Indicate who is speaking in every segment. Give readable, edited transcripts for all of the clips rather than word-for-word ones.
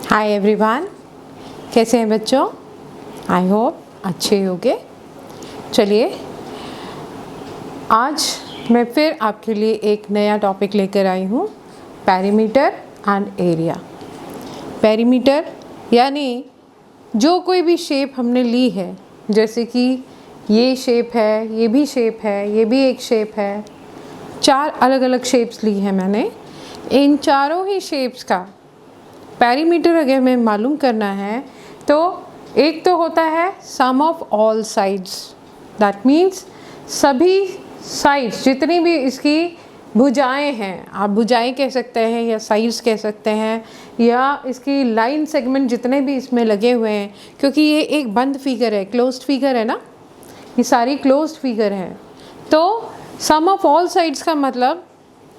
Speaker 1: Hi everyone, कैसे हैं बच्चों? आई होप अच्छे होंगे। चलिए आज मैं फिर आपके लिए एक नया टॉपिक लेकर आई हूँ, पेरीमीटर एंड एरिया। पेरीमीटर यानी जो कोई भी शेप हमने ली है, जैसे कि ये शेप है, ये भी शेप है, ये भी एक शेप है, 4 अलग अलग शेप्स ली है मैंने। इन चारों ही शेप्स का पेरीमीटर अगर हमें मालूम करना है तो एक तो होता है sum of all sides, that means सभी साइड्स जितनी भी इसकी भुजाएं हैं, आप भुजाएं कह सकते हैं या साइड्स कह सकते हैं, या इसकी लाइन सेगमेंट जितने भी इसमें लगे हुए हैं, क्योंकि ये एक बंद फिगर है, क्लोज्ड फिगर है ना, ये सारी क्लोज्ड फिगर है। तो सम ऑफ ऑल साइड्स का मतलब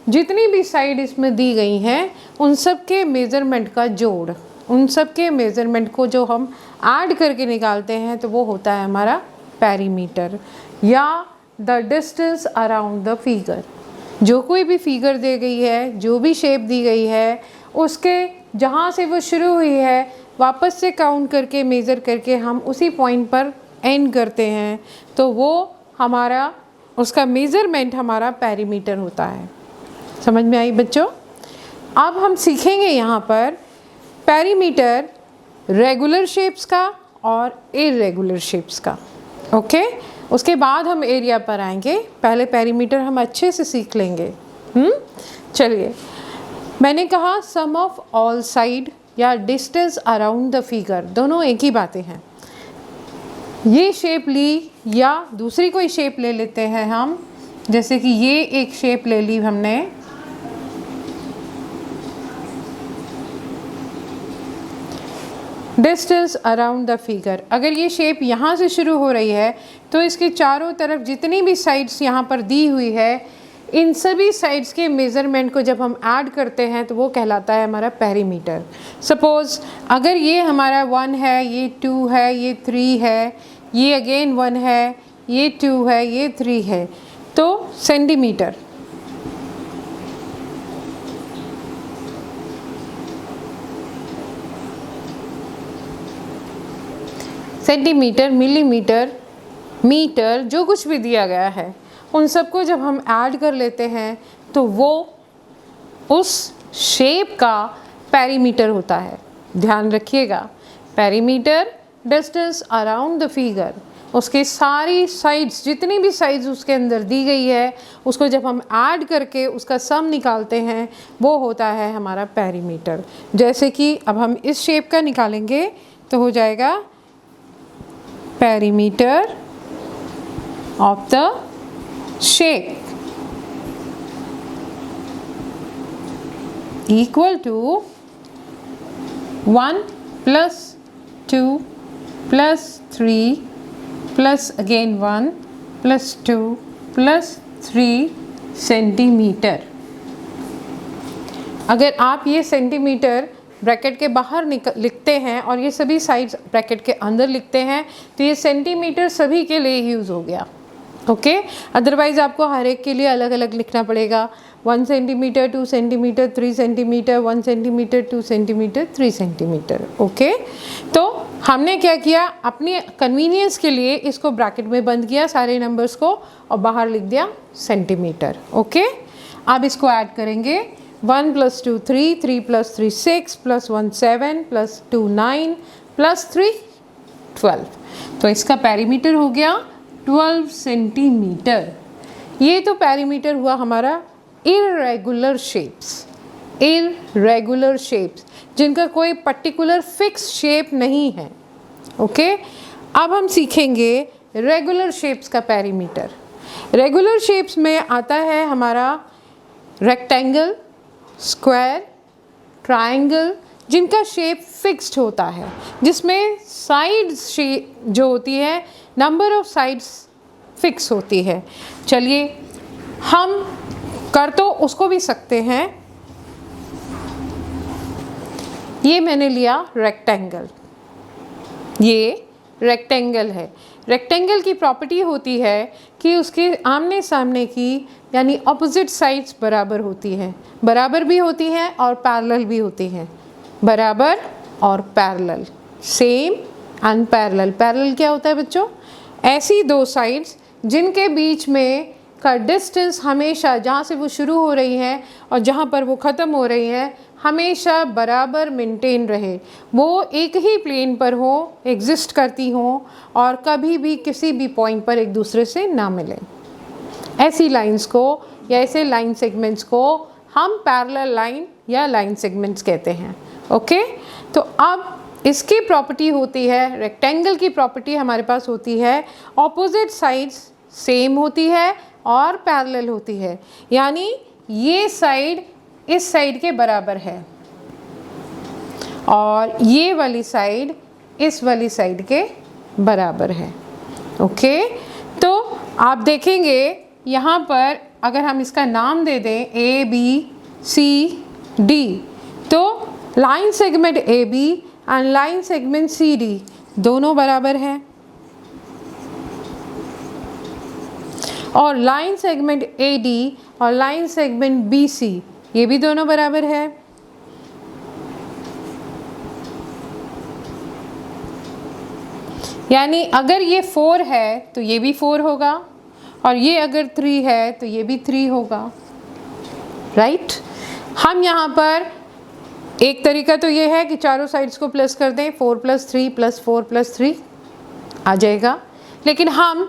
Speaker 1: जितनी भी साइड इसमें दी गई हैं उन सब के मेज़रमेंट का जोड़, उन सब के मेज़रमेंट को जो हम ऐड करके निकालते हैं तो वो होता है हमारा पेरीमीटर, या the distance around the figure. जो कोई भी फिगर दी गई है, जो भी शेप दी गई है, उसके जहाँ से वो शुरू हुई है वापस से काउंट करके मेज़र करके हम उसी पॉइंट पर एंड करते हैं, तो वो हमारा उसका मेज़रमेंट हमारा पेरीमीटर होता है। समझ में आई बच्चों? अब हम सीखेंगे यहाँ पर पेरीमीटर रेगुलर शेप्स का और इरेगुलर शेप्स का। ओके, उसके बाद हम एरिया पर आएंगे, पहले पेरीमीटर हम अच्छे से सीख लेंगे। चलिए, मैंने कहा सम ऑफ ऑल साइड या डिस्टेंस अराउंड द फिगर, दोनों एक ही बातें हैं। ये शेप ली या दूसरी कोई शेप ले लेते हैं हम, जैसे कि ये एक शेप ले ली हमने, डिस्टेंस अराउंड द फिगर। अगर ये शेप यहाँ से शुरू हो रही है तो इसके चारों तरफ जितनी भी साइड्स यहाँ पर दी हुई है, इन सभी साइड्स के मेज़रमेंट को जब हम ऐड करते हैं तो वो कहलाता है हमारा पेरीमीटर। सपोज़ अगर ये हमारा 1 है, ये 2 है, ये 3 है, ये अगेन 1 है, ये 2 है, ये 3 है, तो सेंटीमीटर। सेंटीमीटर, मिलीमीटर, मीटर, जो कुछ भी दिया गया है उन सबको जब हम ऐड कर लेते हैं तो वो उस शेप का पेरीमीटर होता है। ध्यान रखिएगा, perimeter distance around the figure, उसके सारी साइड्स जितनी भी साइड्स उसके अंदर दी गई है उसको जब हम ऐड करके उसका सम निकालते हैं वो होता है हमारा पेरीमीटर। जैसे कि अब हम इस शेप का निकालेंगे तो हो जाएगा perimeter of the shape equal to 1 plus 2 plus 3 plus again 1 plus 2 plus 3 centimetre. अगर आप ये सेंटीमीटर ब्रैकेट के बाहर लिखते हैं और ये सभी साइड्स ब्रैकेट के अंदर लिखते हैं तो ये सेंटीमीटर सभी के लिए यूज़ हो गया। ओके, अदरवाइज़ आपको हर एक के लिए अलग अलग लिखना पड़ेगा। 1 centimetre, 2 centimetre, 3 centimetre, 1 centimetre, 2 centimetre, 3 centimetre. Okay, तो हमने क्या किया, अपनी कन्वीनियंस के लिए इसको ब्रैकेट में बंद किया सारे नंबर्स को और बाहर लिख दिया सेंटीमीटर। ओके, अब इसको ऐड करेंगे, 1 plus 2 3, 3 plus 3 6, plus 1 7, plus 2 9, plus 3 12। तो इसका पेरीमीटर हो गया 12 सेंटीमीटर। ये तो पेरीमीटर हुआ हमारा इरेगुलर शेप्स, इरेगुलर शेप्स जिनका कोई पर्टिकुलर फिक्स शेप नहीं है। ओके, अब हम सीखेंगे रेगुलर शेप्स का पेरीमीटर। रेगुलर शेप्स में आता है हमारा रेक्टेंगल, स्क्वायर, ट्रायंगल, जिनका शेप फिक्स्ड होता है, जिसमें साइड्स जो होती है, नंबर ऑफ साइड्स फिक्स होती है। चलिए हम कर तो उसको भी सकते हैं। ये मैंने लिया रेक्टेंगल, ये रेक्टेंगल है। रेक्टेंगल की प्रॉपर्टी होती है कि उसके आमने सामने की यानी ऑपोजिट साइड्स बराबर होती हैं, बराबर भी होती हैं और पैरेलल भी होती हैं, बराबर और पैरेलल, सेम अनपैरेलल। पैरेलल क्या होता है बच्चों? ऐसी दो साइड्स जिनके बीच में का डिस्टेंस हमेशा जहाँ से वो शुरू हो रही हैं और जहाँ पर वो ख़त्म हो रही हैं हमेशा बराबर मेंटेन रहे, वो एक ही प्लेन पर हो, एग्जिस्ट करती हों और कभी भी किसी भी पॉइंट पर एक दूसरे से ना मिलें। ऐसी लाइंस को या ऐसे लाइन सेगमेंट्स को हम पैरेलल लाइन या लाइन सेगमेंट्स कहते हैं। ओके, तो अब इसकी प्रॉपर्टी होती है, रेक्टेंगल की प्रॉपर्टी हमारे पास होती है, ऑपोजिट साइड्स सेम होती है और पैरेलल होती है, यानी ये साइड इस साइड के बराबर है और ये वाली साइड इस वाली साइड के बराबर है। ओके, तो आप देखेंगे यहाँ पर अगर हम इसका नाम दे दें ए बी सी डी, तो line segment A B and line segment C D दोनों बराबर हैं और लाइन सेगमेंट ए डी और लाइन सेगमेंट बी सी ये भी दोनों बराबर है। यानी अगर ये 4 है तो ये भी 4 होगा और ये अगर 3 है तो ये भी 3 होगा, राइट। हम यहाँ पर एक तरीका तो ये है कि चारों साइड्स को प्लस कर दें, 4 + 3 + 4 + 3 आ जाएगा, लेकिन हम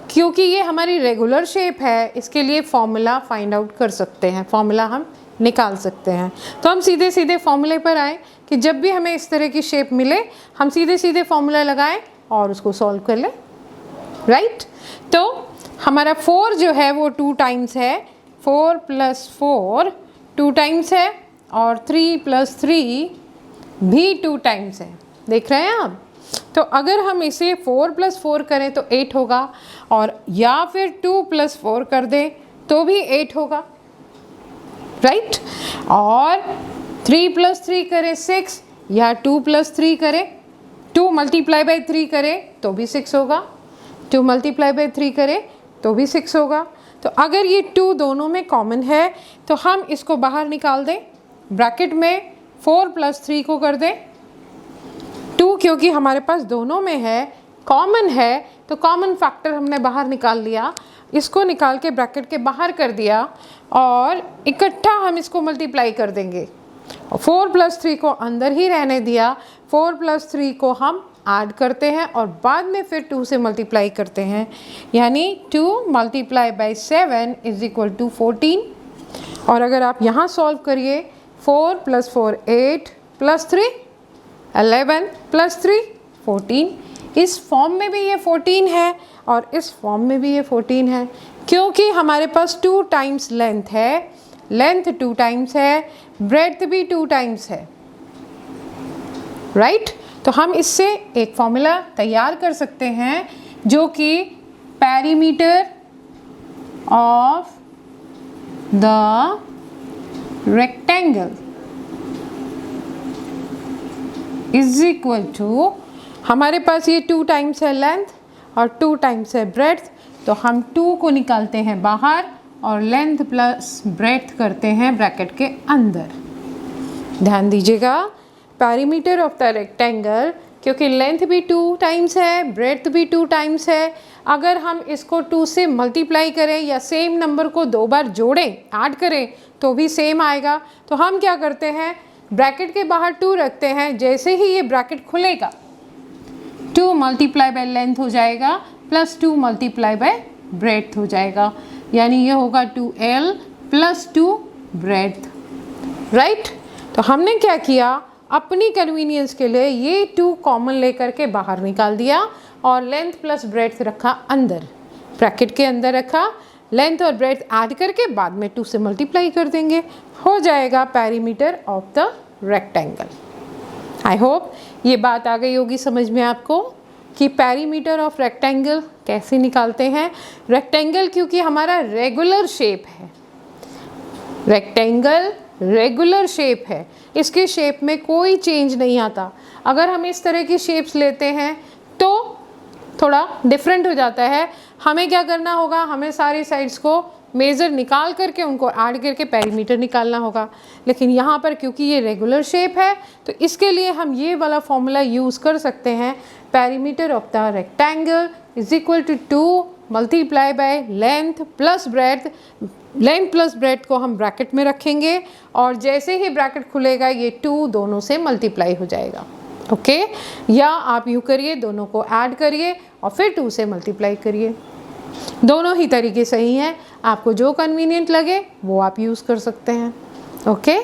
Speaker 1: क्योंकि ये हमारी रेगुलर शेप है इसके लिए फॉर्मूला फाइंड आउट कर सकते हैं, फॉर्मूला हम निकाल सकते हैं। तो हम सीधे सीधे फॉर्मूले पर आए कि जब भी हमें इस तरह की शेप मिले हम सीधे सीधे फॉर्मूला लगाएं और उसको सॉल्व कर लें, राइट। तो हमारा 4 जो है वो 2 टाइम्स है, 4 + 4 2 टाइम्स है और 3 + 3 भी 2 टाइम्स है, देख रहे हैं आप। तो अगर हम इसे 4 + 4 करें तो 8 होगा और या फिर 2 + 4 कर दें तो भी 8 होगा, राइट। और 3 + 3 करें 6 या 2 + 3 करें, 2 × 3 करें तो भी 6 होगा, 2 × 3 करें तो भी 6 होगा। तो अगर ये 2 दोनों में कॉमन है तो हम इसको बाहर निकाल दें, ब्रैकेट में 4 + 3 को कर दें 2, क्योंकि हमारे पास दोनों में है, कॉमन है, तो कॉमन फैक्टर हमने बाहर निकाल लिया, इसको निकाल के ब्रैकेट के बाहर कर दिया और इकट्ठा हम इसको मल्टीप्लाई कर देंगे। 4 + 3 को अंदर ही रहने दिया, 4 + 3 को हम ऐड करते हैं और बाद में फिर 2 से मल्टीप्लाई करते हैं, यानी 2 × 7 = 14। और अगर आप यहाँ सॉल्व करिए 4 + 4 8 + 3 11 + 3 14, इस फॉर्म में भी ये 14 है और इस फॉर्म में भी ये 14 है, क्योंकि हमारे पास 2 टाइम्स लेंथ है, लेंथ 2 टाइम्स है, ब्रेड्थ भी 2 टाइम्स है, राइट। तो हम इससे एक फॉर्मूला तैयार कर सकते हैं जो कि पेरीमीटर ऑफ द रेक्टेंगल = हमारे पास ये 2 टाइम्स है लेंथ और 2 टाइम्स है ब्रेड्थ, तो हम 2 को निकालते हैं बाहर और लेंथ प्लस ब्रेड्थ करते हैं ब्रैकेट के अंदर। ध्यान दीजिएगा, पेरीमीटर ऑफ द रेक्टेंगल, क्योंकि लेंथ भी 2 टाइम्स है, ब्रेड्थ भी 2 टाइम्स है, अगर हम इसको 2 से मल्टीप्लाई करें या सेम नंबर को 2 बार जोड़ें, ऐड करें तो भी सेम आएगा। तो हम क्या करते हैं, ब्रैकेट के बाहर 2 रखते हैं, जैसे ही ये ब्रैकेट खुलेगा 2 × लेंथ हो जाएगा प्लस 2 × ब्रेड्थ हो जाएगा, यानी ये होगा 2L + 2 ब्रेड्थ, राइट। तो हमने क्या किया, अपनी कन्वीनियंस के लिए ये 2 कॉमन लेकर के बाहर निकाल दिया और लेंथ प्लस ब्रेड्थ रखा अंदर, ब्रैकेट के अंदर रखा, लेंथ और ब्रेड्थ ऐड करके बाद में 2 से मल्टीप्लाई कर देंगे, हो जाएगा perimeter of the rectangle. I hope ये बात आ गई होगी समझ में आपको कि पेरीमीटर ऑफ रेक्टेंगल कैसे निकालते हैं। रेक्टेंगल क्योंकि हमारा रेगुलर शेप है, रेक्टेंगल रेगुलर शेप है, इसके शेप में कोई चेंज नहीं आता। अगर हम इस तरह की शेप्स लेते हैं तो थोड़ा डिफरेंट हो जाता है, हमें क्या करना होगा, हमें सारी साइड्स को मेज़र निकाल करके उनको ऐड करके पेरीमीटर निकालना होगा। लेकिन यहाँ पर क्योंकि ये रेगुलर शेप है तो इसके लिए हम ये वाला फॉर्मूला यूज़ कर सकते हैं, perimeter of the rectangle is equal to 2 multiply by length plus breadth. Length plus breadth को हम ब्रैकेट में रखेंगे और जैसे ही ब्रैकेट खुलेगा ये 2 दोनों से मल्टीप्लाई हो जाएगा। ओके या आप यूँ करिए, दोनों को ऐड करिए और फिर 2 से मल्टीप्लाई करिए। दोनों ही तरीके सही हैं, आपको जो कन्वीनियंट लगे वो आप यूज़ कर सकते हैं। ओके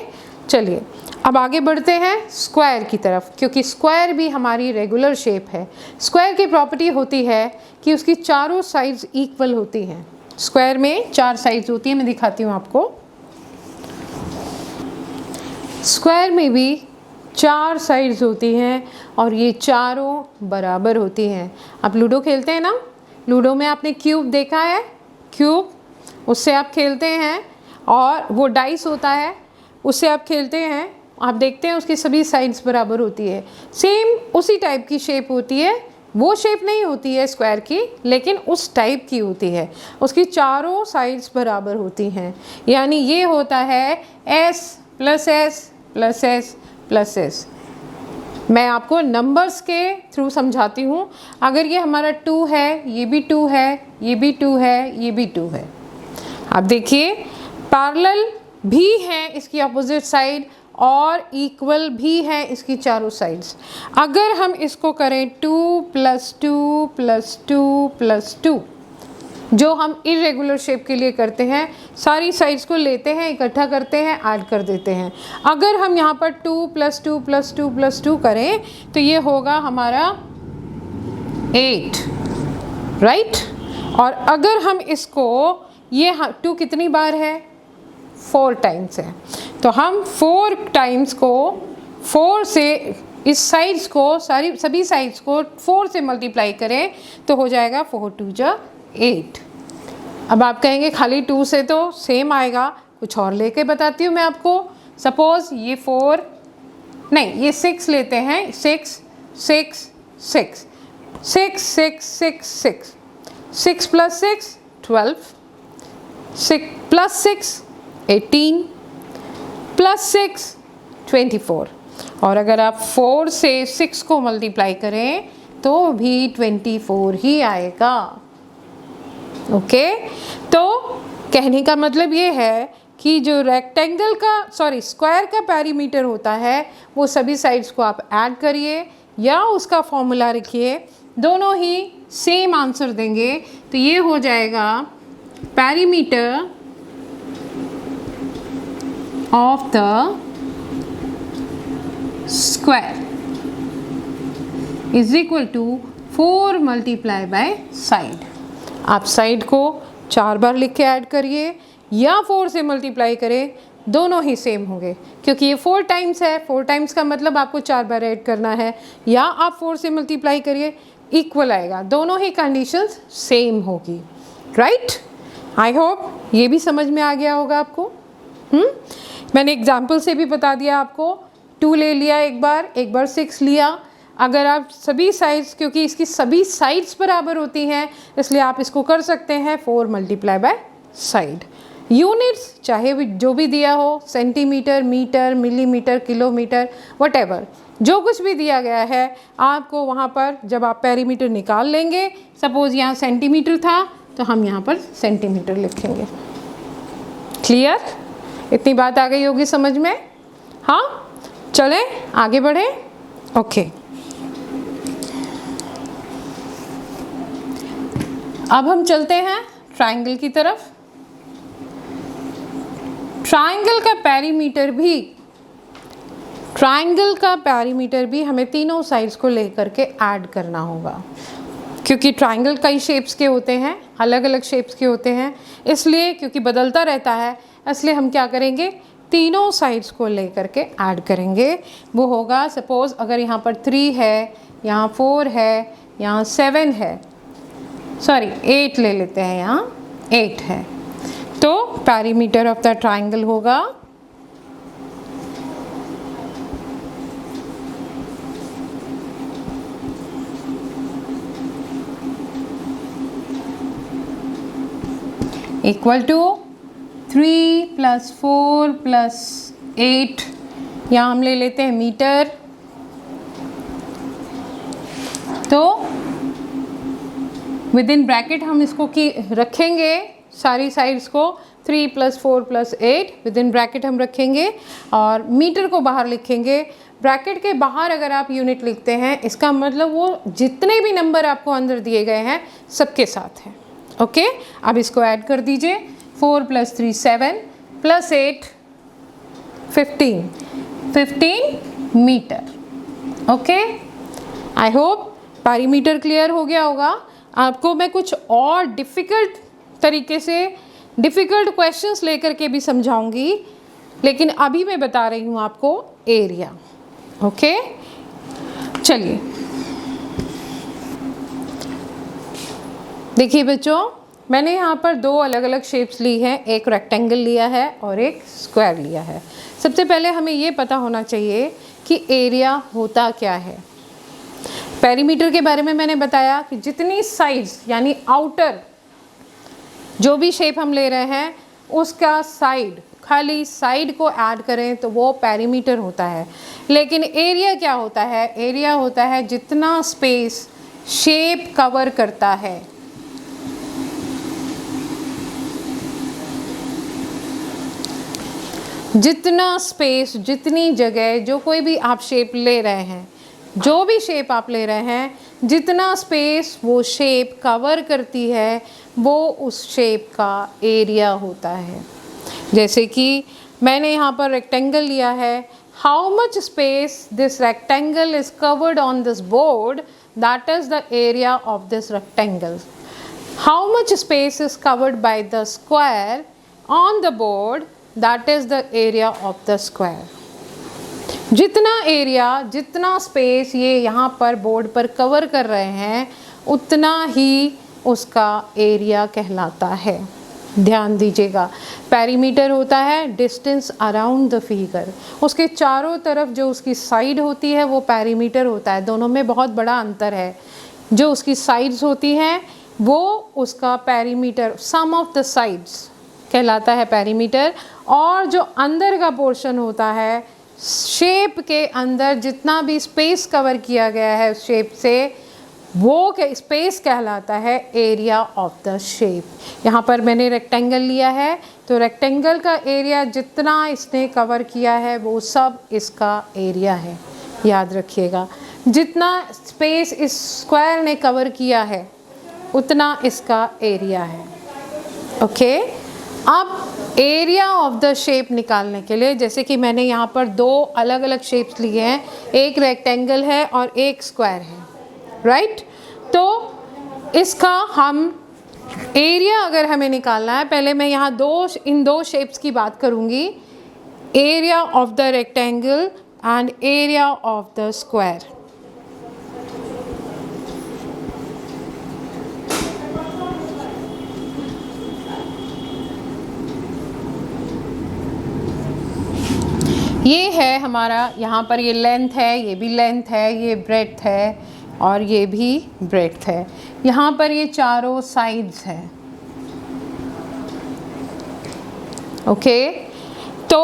Speaker 1: चलिए अब आगे बढ़ते हैं स्क्वायर की तरफ, क्योंकि स्क्वायर भी हमारी रेगुलर शेप है। स्क्वायर की प्रॉपर्टी होती है कि उसकी चारों साइड्स इक्वल होती हैं। स्क्वायर में 4 साइड्स होती हैं, मैं दिखाती हूँ आपको। स्क्वायर में भी 4 साइड्स होती हैं और ये चारों बराबर होती हैं। आप लूडो खेलते हैं ना, लूडो में आपने क्यूब देखा है, क्यूब उससे आप खेलते हैं और वो डाइस होता है उससे आप खेलते हैं, आप देखते हैं उसकी सभी साइड्स बराबर होती है। सेम उसी टाइप की शेप होती है, वो शेप नहीं होती है स्क्वायर की लेकिन उस टाइप की होती है, उसकी चारों साइड्स बराबर होती हैं। यानी ये होता है s plus S plus S plus S. मैं आपको नंबर्स के थ्रू समझाती हूँ। अगर ये हमारा 2 है, ये भी 2 है, ये भी 2 है, ये भी 2 है। आप देखिए पैरेलल भी है इसकी अपोजिट साइड और इक्वल भी है इसकी चारों साइड्स। अगर हम इसको करें 2 + 2 + 2 + 2, जो हम इरेगुलर शेप के लिए करते हैं, सारी साइड्स को लेते हैं, इकट्ठा करते हैं, ऐड कर देते हैं। अगर हम यहाँ पर 2 + 2 + 2 + 2 करें तो ये होगा हमारा 8, राइट। और अगर हम इसको, ये 2 कितनी बार है, 4 टाइम्स है, तो हम 4 टाइम्स को 4 से इस साइड्स को सभी साइड्स को 4 से मल्टीप्लाई करें तो हो जाएगा 4 × 2 = 8। अब आप कहेंगे खाली 2 से तो सेम आएगा, कुछ और लेके बताती हूँ मैं आपको। सपोज ये 4 नहीं, ये 6 लेते हैं, 6 6 6 6 6 6 6 6 + 6 12, 6 + 6 18 + 6 24। और अगर आप 4 से 6 को मल्टीप्लाई करें तो भी 24 ही आएगा। ओके तो कहने का मतलब ये है कि जो रेक्टेंगल का स्क्वायर का पेरीमीटर होता है वो सभी साइड्स को आप ऐड करिए या उसका फॉर्मूला रखिए, दोनों ही सेम आंसर देंगे। तो ये हो जाएगा perimeter of the square is equal to 4 multiply by side. आप साइड को 4 बार लिख के ऐड करिए या 4 से मल्टीप्लाई करें, दोनों ही सेम होंगे। क्योंकि ये 4 टाइम्स है, 4 टाइम्स का मतलब आपको 4 बार ऐड करना है, या आप 4 से मल्टीप्लाई करिए, इक्वल आएगा। दोनों ही कंडीशंस सेम होगी, राइट। आई होप ये भी समझ में आ गया होगा आपको। मैंने एग्जाम्पल से भी बता दिया आपको। 2 ले लिया एक बार 6 लिया। अगर आप सभी साइड्स, क्योंकि इसकी सभी साइड्स बराबर होती हैं इसलिए आप इसको कर सकते हैं 4 मल्टीप्लाई बाय साइड। यूनिट्स चाहे भी जो भी दिया हो, centimetre, metre, millimetre, kilometre, whatever, जो कुछ भी दिया गया है आपको वहाँ पर जब आप पेरीमीटर निकाल लेंगे, सपोज यहाँ सेंटीमीटर था तो हम यहाँ पर सेंटीमीटर लिखेंगे। क्लियर? इतनी बात आ गई होगी समझ में? हाँ चलें आगे बढ़ें। ओके अब हम चलते हैं ट्रायंगल की तरफ। ट्रायंगल का पेरीमीटर भी हमें तीनों साइड्स को लेकर के ऐड करना होगा, क्योंकि ट्रायंगल कई शेप्स के होते हैं, अलग अलग शेप्स के होते हैं, इसलिए क्योंकि बदलता रहता है इसलिए हम क्या करेंगे, तीनों साइड्स को लेकर के ऐड करेंगे। वो होगा सपोज अगर यहाँ पर 3 है, यहाँ 4 है, यहाँ 7 है, 8 ले लेते हैं, यहाँ 8 है, तो पेरीमीटर ऑफ द ट्रायंगल होगा इक्वल टू 3 + 4 + 8, यहाँ हम ले लेते हैं मीटर। तो विद इन ब्रैकेट हम इसको की रखेंगे सारी साइड्स को, 3 + 4 + 8 विद इन ब्रैकेट हम रखेंगे और मीटर को बाहर लिखेंगे। ब्रैकेट के बाहर अगर आप यूनिट लिखते हैं इसका मतलब वो जितने भी नंबर आपको अंदर दिए गए हैं सबके साथ हैं। ओके, अब इसको ऐड कर दीजिए। 4 + 3 7 + 8 15 मीटर। Okay, I hope perimeter clear हो गया होगा। आपको मैं कुछ और डिफ़िकल्ट तरीके से डिफ़िकल्ट क्वेश्चंस लेकर के भी समझाऊंगी, लेकिन अभी मैं बता रही हूँ आपको एरिया। ओके, चलिए देखिए बच्चों, मैंने यहाँ पर दो अलग अलग शेप्स ली हैं, एक रेक्टेंगल लिया है और एक स्क्वायर लिया है। सबसे पहले हमें ये पता होना चाहिए कि एरिया होता क्या है। पेरीमीटर के बारे में मैंने बताया कि जितनी साइड्स यानी आउटर जो भी शेप हम ले रहे हैं उसका साइड, खाली साइड को ऐड करें तो वो पेरीमीटर होता है। लेकिन एरिया क्या होता है? एरिया होता है जितना स्पेस शेप कवर करता है। जितना स्पेस, जितनी जगह, जो कोई भी आप शेप ले रहे हैं, जो भी शेप आप ले रहे हैं, जितना स्पेस वो शेप कवर करती है वो उस शेप का एरिया होता है। जैसे कि मैंने यहाँ पर रेक्टेंगल लिया है, how much space this rectangle is covered on this board, that is the area of this rectangle. How much space is covered by the square on the board, that is the area of the square. जितना area, जितना space ये यहाँ पर board पर cover कर रहे हैं उतना ही उसका एरिया कहलाता है। ध्यान दीजिएगा, पेरीमीटर होता है डिस्टेंस अराउंड द फिगर, उसके चारों तरफ जो उसकी साइड होती है वो पेरीमीटर होता है। दोनों में बहुत बड़ा अंतर है। जो उसकी साइड्स होती हैं वो उसका perimeter, sum of the sides कहलाता है पेरीमीटर, और जो अंदर का पोर्शन होता है, शेप के अंदर जितना भी स्पेस कवर किया गया है उस शेप से, वो स्पेस कहलाता है एरिया ऑफ द शेप। यहाँ पर मैंने रेक्टेंगल लिया है तो रेक्टेंगल का एरिया जितना इसने कवर किया है वो सब इसका एरिया है। याद रखिएगा, जितना स्पेस इस स्क्वायर ने कवर किया है उतना इसका एरिया है। ओके, अब एरिया ऑफ द शेप निकालने के लिए, जैसे कि मैंने यहाँ पर दो अलग अलग शेप्स लिए हैं, एक रेक्टेंगल है और एक स्क्वायर है, राइट? तो इसका हम एरिया अगर हमें निकालना है, पहले मैं यहाँ इन दो शेप्स की बात करूँगी, area of the rectangle and area of the square. ये है हमारा, यहाँ पर ये लेंथ है, ये भी लेंथ है, ये ब्रेड्थ है और ये भी ब्रेड्थ है। यहाँ पर ये चारों साइड्स हैं। ओके, तो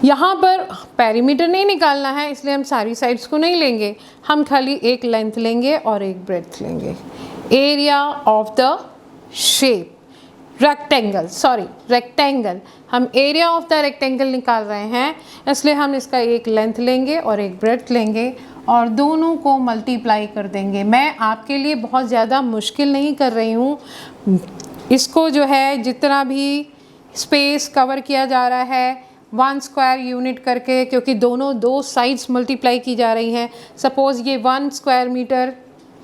Speaker 1: यहाँ पर पेरीमीटर नहीं निकालना है इसलिए हम सारी साइड्स को नहीं लेंगे, हम खाली एक लेंथ लेंगे और एक ब्रेड्थ लेंगे। Area of the shape rectangle, rectangle, हम एरिया ऑफ द रेक्टेंगल निकाल रहे हैं इसलिए हम इसका एक लेंथ लेंगे और एक ब्रेड्थ लेंगे और दोनों को मल्टीप्लाई कर देंगे। मैं आपके लिए बहुत ज़्यादा मुश्किल नहीं कर रही हूँ, इसको जो है जितना भी स्पेस कवर किया जा रहा है 1 स्क्वायर यूनिट करके, क्योंकि दोनों दो साइड्स मल्टीप्लाई की जा रही हैं। सपोज़ ये 1 स्क्वायर मीटर,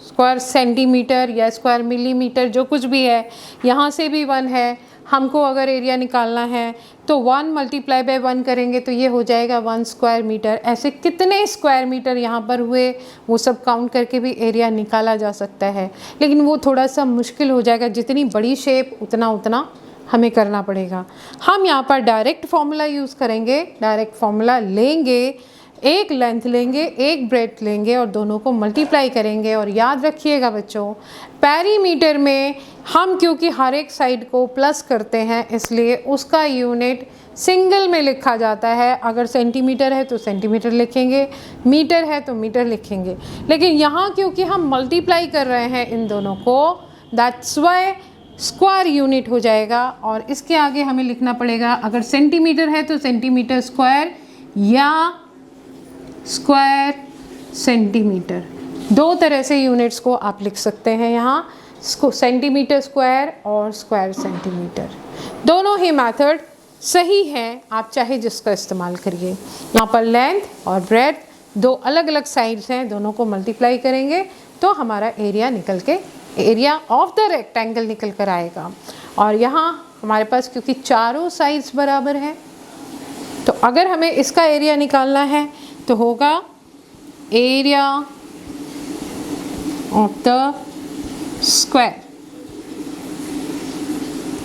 Speaker 1: स्क्वायर सेंटीमीटर या स्क्वायर मिलीमीटर जो कुछ भी है, यहाँ से भी 1 है। हमको अगर एरिया निकालना है तो 1 × 1 करेंगे तो ये हो जाएगा 1 स्क्वायर मीटर। ऐसे कितने स्क्वायर मीटर यहाँ पर हुए वो सब काउंट करके भी एरिया निकाला जा सकता है, लेकिन वो थोड़ा सा मुश्किल हो जाएगा। जितनी बड़ी शेप उतना हमें करना पड़ेगा। हम यहाँ पर डायरेक्ट फॉर्मूला यूज़ करेंगे, डायरेक्ट फॉर्मूला लेंगे, एक लेंथ लेंगे, एक ब्रेड्थ लेंगे और दोनों को मल्टीप्लाई करेंगे। और याद रखिएगा बच्चों, पेरीमीटर में हम क्योंकि हर एक साइड को प्लस करते हैं इसलिए उसका यूनिट सिंगल में लिखा जाता है। अगर सेंटीमीटर है तो सेंटीमीटर लिखेंगे, मीटर है तो मीटर लिखेंगे। लेकिन यहाँ क्योंकि हम मल्टीप्लाई कर रहे हैं इन दोनों को, दैट्स वाई स्क्वायर यूनिट हो जाएगा। और इसके आगे हमें लिखना पड़ेगा, अगर सेंटीमीटर है तो सेंटीमीटर स्क्वायर या स्क्वायर सेंटीमीटर। दो तरह से यूनिट्स को आप लिख सकते हैं यहाँ, सेंटीमीटर स्क्वायर और स्क्वायर सेंटीमीटर। दोनों ही मेथड सही है, आप चाहे जिसका इस्तेमाल करिए। यहाँ पर लेंथ और ब्रेड्थ दो अलग अलग साइड्स हैं, दोनों को मल्टीप्लाई करेंगे तो हमारा एरिया निकल के, एरिया ऑफ द रेक्टेंगल निकल कर आएगा। और यहाँ हमारे पास क्योंकि चारों साइड्स बराबर हैं तो अगर हमें इसका एरिया निकालना है तो होगा area of the square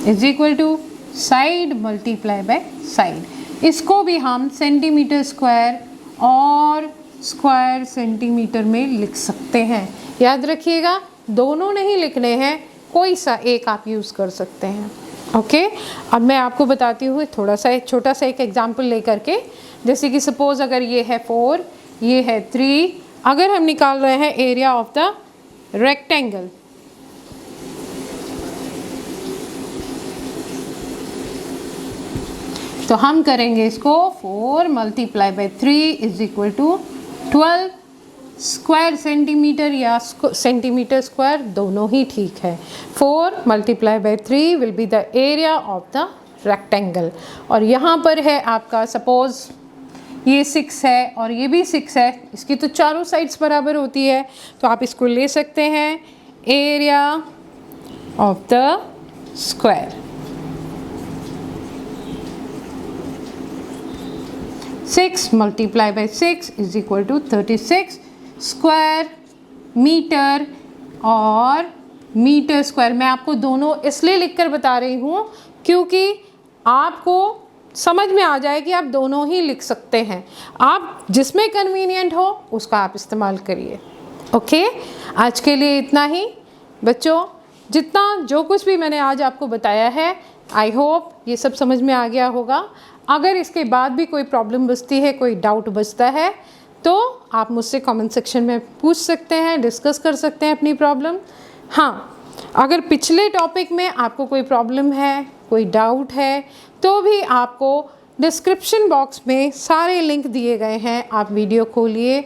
Speaker 1: is equal to side multiply by side. इसको भी हम सेंटीमीटर स्क्वायर और स्क्वायर सेंटीमीटर में लिख सकते हैं। याद रखिएगा दोनों नहीं लिखने हैं, कोई सा एक आप यूज़ कर सकते हैं। ओके, अब मैं आपको बताती हूँ थोड़ा सा एक छोटा सा एक एग्जाम्पल लेकर के। जैसे कि सपोज़ अगर ये है 4, ये है 3, अगर हम निकाल रहे हैं एरिया ऑफ द रेक्टेंगल, तो हम करेंगे इसको 4 multiply by 3 is equal to 12 square centimetre या सेंटीमीटर स्क्वायर, दोनों ही ठीक है। 4 multiply by 3 will be the area of the rectangle. और यहाँ पर है आपका सपोज़ ये 6 है और ये भी 6 है, इसकी तो चारों साइड्स बराबर होती है, तो आप इसको ले सकते हैं area of the square. 6 multiply by 6 is equal to 36 square metre और मीटर स्क्वायर। मैं आपको दोनों इसलिए लिखकर बता रही हूँ क्योंकि आपको समझ में आ जाए कि आप दोनों ही लिख सकते हैं। आप जिसमें कन्वीनियंट हो उसका आप इस्तेमाल करिए। ओके, आज के लिए इतना ही बच्चों। जितना जो कुछ भी मैंने आज आपको बताया है, आई होप ये सब समझ में आ गया होगा। अगर इसके बाद भी कोई प्रॉब्लम बचती है, कोई डाउट बचता है, तो आप मुझसे कमेंट सेक्शन में पूछ सकते हैं, डिस्कस कर सकते हैं अपनी प्रॉब्लम। हाँ, अगर पिछले टॉपिक में आपको कोई प्रॉब्लम है, कोई डाउट है, तो भी आपको डिस्क्रिप्शन बॉक्स में सारे लिंक दिए गए हैं। आप वीडियो खोलिए,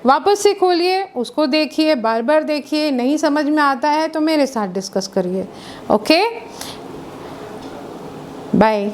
Speaker 1: वापस से खोलिए, उसको देखिए, बार बार देखिए। नहीं समझ में आता है तो मेरे साथ डिस्कस करिए। Okay, bye.